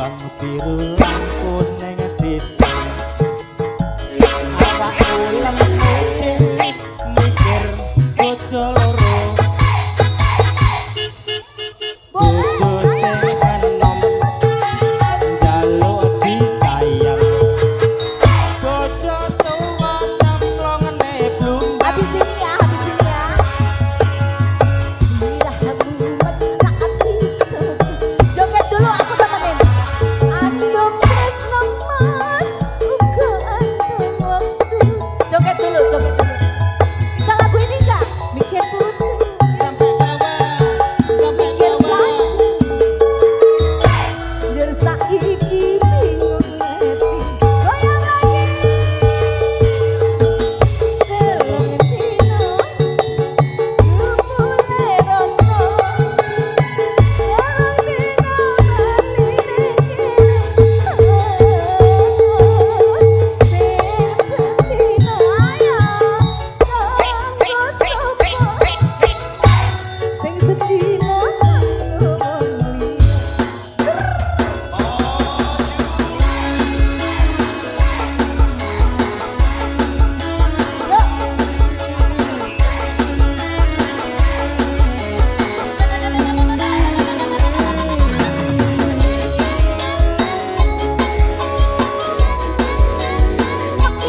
Abang biru lampu neng disco awak ulam putih mikir bojo loro bojo sing enom njaluk disayang bojo tua cemplongane blumbar habis ini ya Sirahmu tak bisa joget dulu aku temenin andom tresno mas uga andom waktu joget dulu bisa lagu ini enggak mikir putus sampai mikir bawah lanjut jur saiki bingung ngerti goyang lagi telung dino mulai rono telung dino sing sedina kanggo wong liya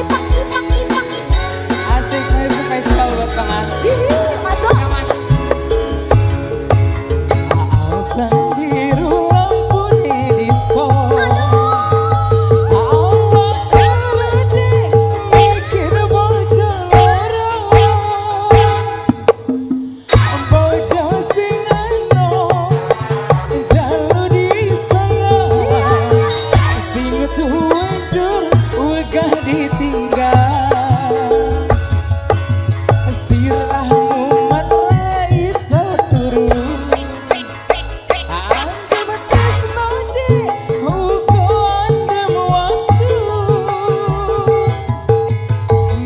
paki asik nih spesial buat pengantin masuk abang biru lampu di disco awak gede mikir bojo loro bojo sing enom njaluk disayang sing tuwa jur wegah ditinggal sirahmu matra iso turu andem tresnone uga andem waktu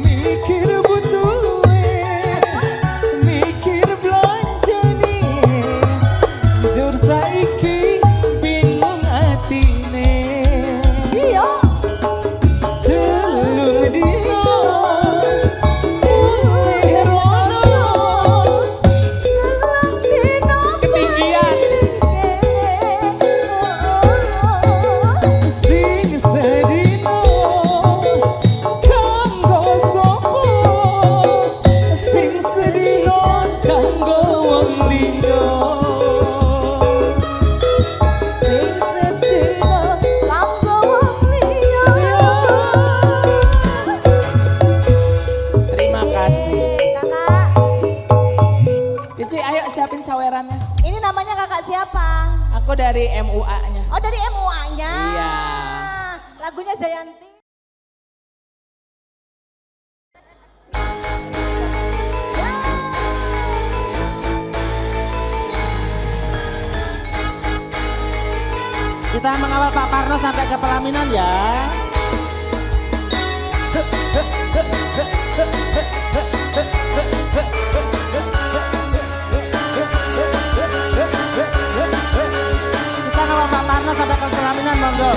mikir butuhe mikir belanjane jur saiki bingung atine iya telung dino mulai rono ketinggian sing sedino kanggo sopo sing sedino kanggo wong liya sing sedina kanggo wong liya terima kasih kakak Cici ayo siapin sawerannya ini namanya kakak siapa aku dari MUA-nya oh dari MUA-nya Iya. lagunya Jayanti kita mengawal Pak Parno sampai ke pelaminan ya kita ngawal Pak Parno sampai ke pelaminan monggo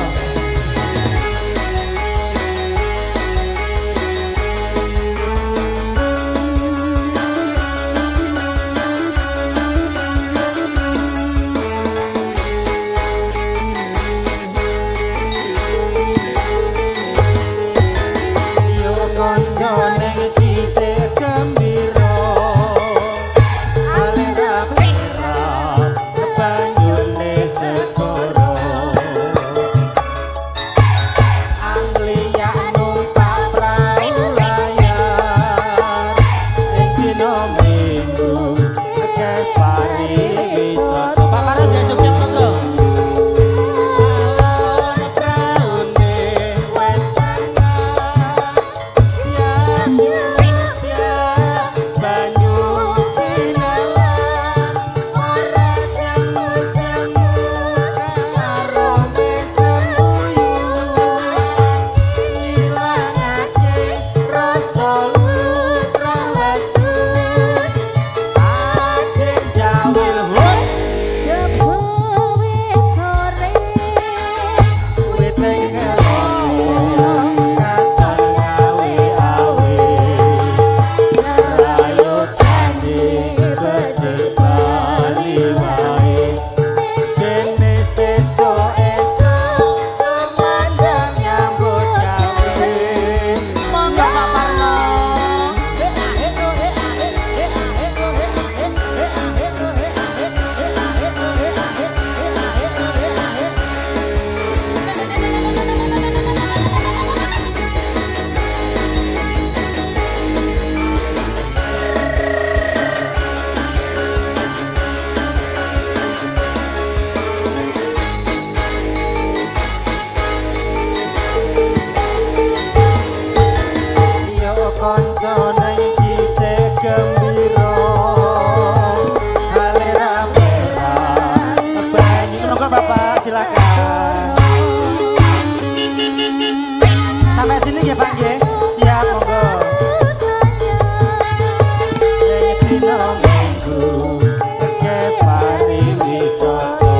yo konco neng dhisik gembira ale rapirap banyune segara gembira hale rame-rame banyu monggo Bapak silakan sampai sini ya Pak nggih siap monggo dino minggu ke pariwisata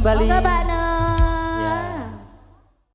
kembali